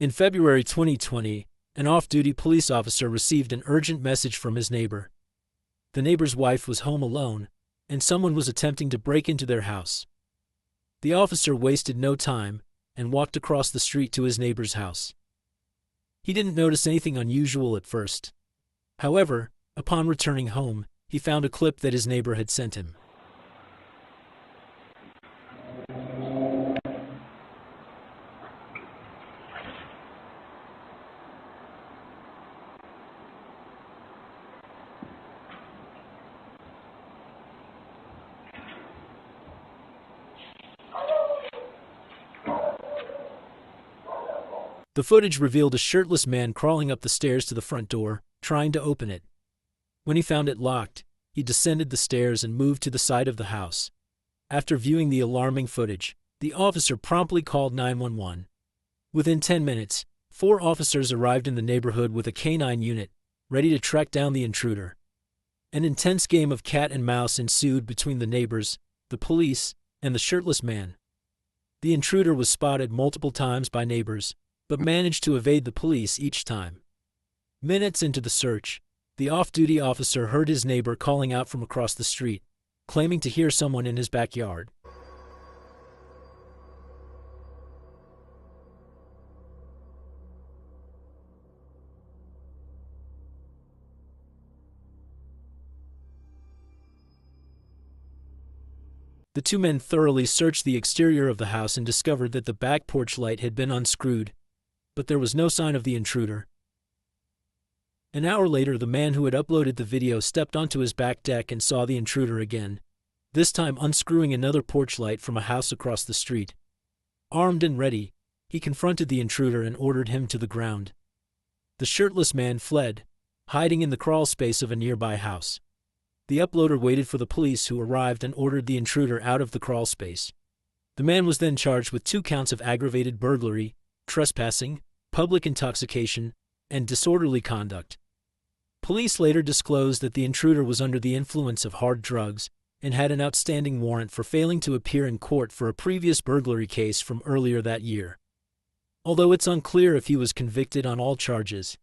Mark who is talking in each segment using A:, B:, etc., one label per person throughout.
A: In February 2020, an off-duty police officer received an urgent message from his neighbor. The neighbor's wife was home alone, and someone was attempting to break into their house. The officer wasted no time and walked across the street to his neighbor's house. He didn't notice anything unusual at first. However, upon returning home, he found a clip that his neighbor had sent him. The footage revealed a shirtless man crawling up the stairs to the front door, trying to open it. When he found it locked, he descended the stairs and moved to the side of the house. After viewing the alarming footage, the officer promptly called 911. Within 10 minutes, 4 officers arrived in the neighborhood with a canine unit, ready to track down the intruder. An intense game of cat and mouse ensued between the neighbors, the police, and the shirtless man. The intruder was spotted multiple times by neighbors, but managed to evade the police each time. Minutes into the search, the off-duty officer heard his neighbor calling out from across the street, claiming to hear someone in his backyard. The 2 men thoroughly searched the exterior of the house and discovered that the back porch light had been unscrewed, but there was no sign of the intruder. An hour later, the man who had uploaded the video stepped onto his back deck and saw the intruder again, this time unscrewing another porch light from a house across the street. Armed and ready, he confronted the intruder and ordered him to the ground. The shirtless man fled, hiding in the crawl space of a nearby house. The uploader waited for the police, who arrived and ordered the intruder out of the crawl space. The man was then charged with 2 counts of aggravated burglary, trespassing, public intoxication, and disorderly conduct. Police later disclosed that the intruder was under the influence of hard drugs and had an outstanding warrant for failing to appear in court for a previous burglary case from earlier that year. Although it's unclear if he was convicted on all charges,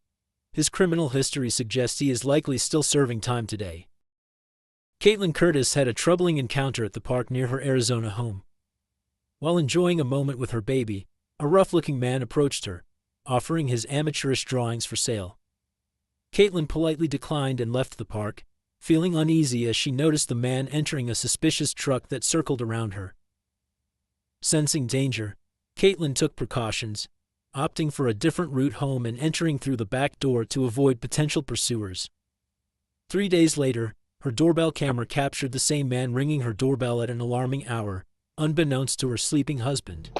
A: his criminal history suggests he is likely still serving time today. Caitlin Curtis had a troubling encounter at the park near her Arizona home. While enjoying a moment with her baby, a rough-looking man approached her, offering his amateurish drawings for sale. Caitlin politely declined and left the park, feeling uneasy as she noticed the man entering a suspicious truck that circled around her. Sensing danger, Caitlin took precautions, opting for a different route home and entering through the back door to avoid potential pursuers. 3 days later, her doorbell camera captured the same man ringing her doorbell at an alarming hour, unbeknownst to her sleeping husband.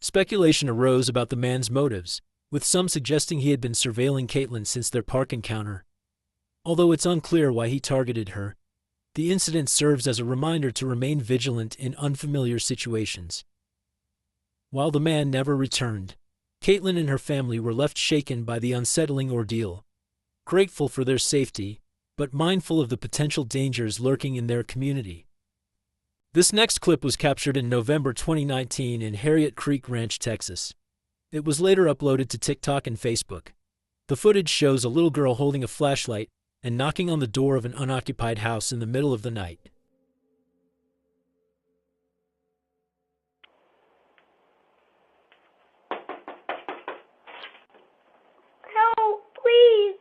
A: Speculation arose about the man's motives, with some suggesting he had been surveilling Caitlin since their park encounter. Although it's unclear why he targeted her, the incident serves as a reminder to remain vigilant in unfamiliar situations. While the man never returned, Caitlin and her family were left shaken by the unsettling ordeal, grateful for their safety, but mindful of the potential dangers lurking in their community. This next clip was captured in November 2019 in Harriet Creek Ranch, Texas. It was later uploaded to TikTok and Facebook. The footage shows a little girl holding a flashlight and knocking on the door of an unoccupied house in the middle of the night.
B: Help, please.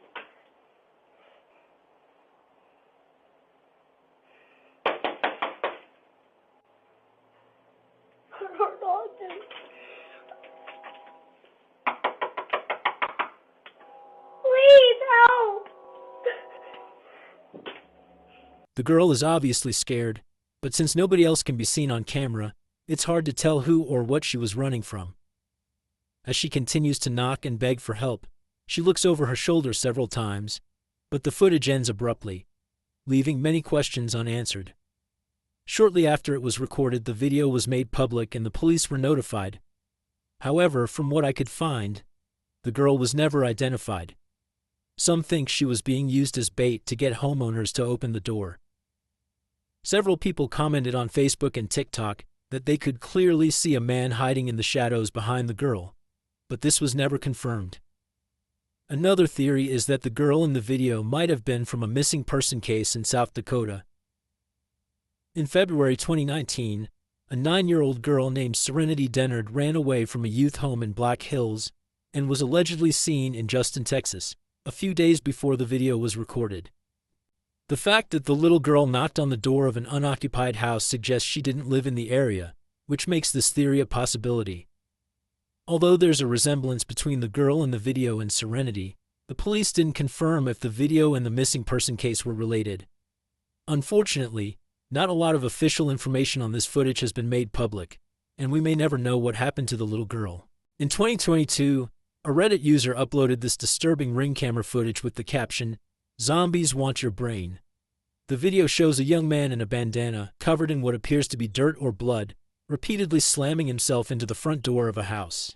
A: The girl is obviously scared, but since nobody else can be seen on camera, it's hard to tell who or what she was running from. As she continues to knock and beg for help, she looks over her shoulder several times, but the footage ends abruptly, leaving many questions unanswered. Shortly after it was recorded, the video was made public and the police were notified. However, from what I could find, the girl was never identified. Some think she was being used as bait to get homeowners to open the door. Several people commented on Facebook and TikTok that they could clearly see a man hiding in the shadows behind the girl, but this was never confirmed. Another theory is that the girl in the video might have been from a missing person case in South Dakota. In February 2019, a 9-year-old girl named Serenity Dennard ran away from a youth home in Black Hills and was allegedly seen in Justin, Texas, a few days before the video was recorded. The fact that the little girl knocked on the door of an unoccupied house suggests she didn't live in the area, which makes this theory a possibility. Although there's a resemblance between the girl in the video and Serenity, the police didn't confirm if the video and the missing person case were related. Unfortunately, not a lot of official information on this footage has been made public, and we may never know what happened to the little girl. In 2022, a Reddit user uploaded this disturbing Ring camera footage with the caption, "Zombies want your brain." The video shows a young man in a bandana, covered in what appears to be dirt or blood, repeatedly slamming himself into the front door of a house.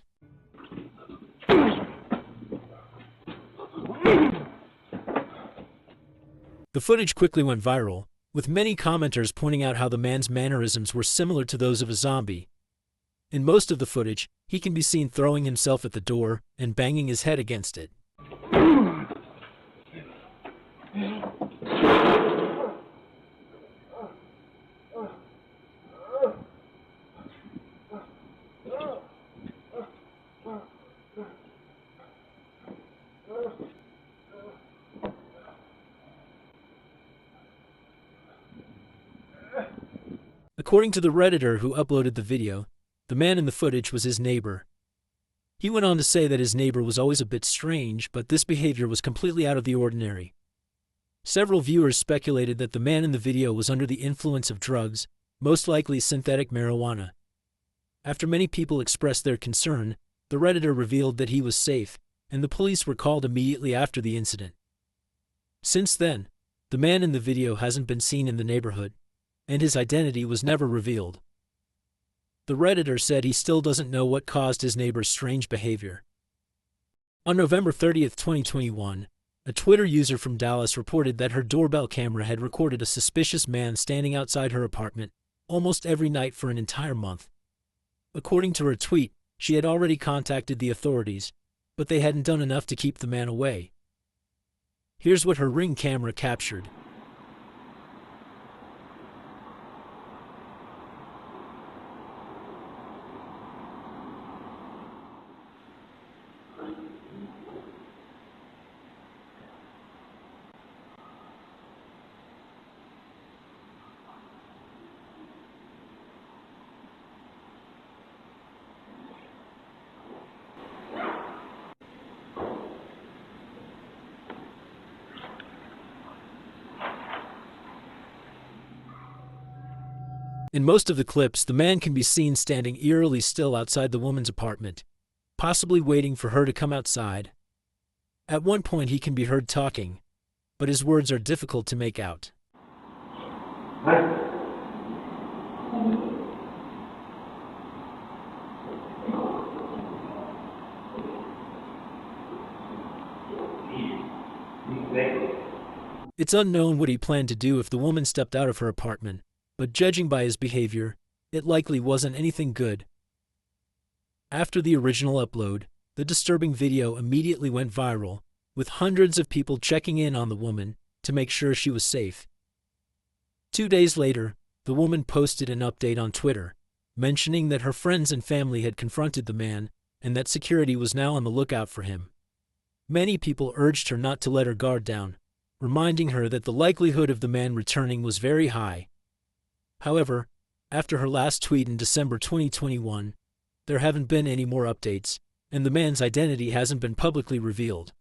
A: The footage quickly went viral, with many commenters pointing out how the man's mannerisms were similar to those of a zombie. In most of the footage, he can be seen throwing himself at the door and banging his head against it. According to the Redditor who uploaded the video, the man in the footage was his neighbor. He went on to say that his neighbor was always a bit strange, but this behavior was completely out of the ordinary. Several viewers speculated that the man in the video was under the influence of drugs, most likely synthetic marijuana. After many people expressed their concern, the Redditor revealed that he was safe, and the police were called immediately after the incident. Since then, the man in the video hasn't been seen in the neighborhood, and his identity was never revealed. The Redditor said he still doesn't know what caused his neighbor's strange behavior. On November 30th, 2021, a Twitter user from Dallas reported that her doorbell camera had recorded a suspicious man standing outside her apartment almost every night for an entire month. According to her tweet, she had already contacted the authorities, but they hadn't done enough to keep the man away. Here's what her Ring camera captured. In most of the clips, the man can be seen standing eerily still outside the woman's apartment, possibly waiting for her to come outside. At one point, he can be heard talking, but his words are difficult to make out. It's unknown what he planned to do if the woman stepped out of her apartment, but judging by his behavior, it likely wasn't anything good. After the original upload, the disturbing video immediately went viral, with hundreds of people checking in on the woman to make sure she was safe. 2 days later, the woman posted an update on Twitter, mentioning that her friends and family had confronted the man and that security was now on the lookout for him. Many people urged her not to let her guard down, reminding her that the likelihood of the man returning was very high. However, after her last tweet in December 2021, there haven't been any more updates, and the man's identity hasn't been publicly revealed.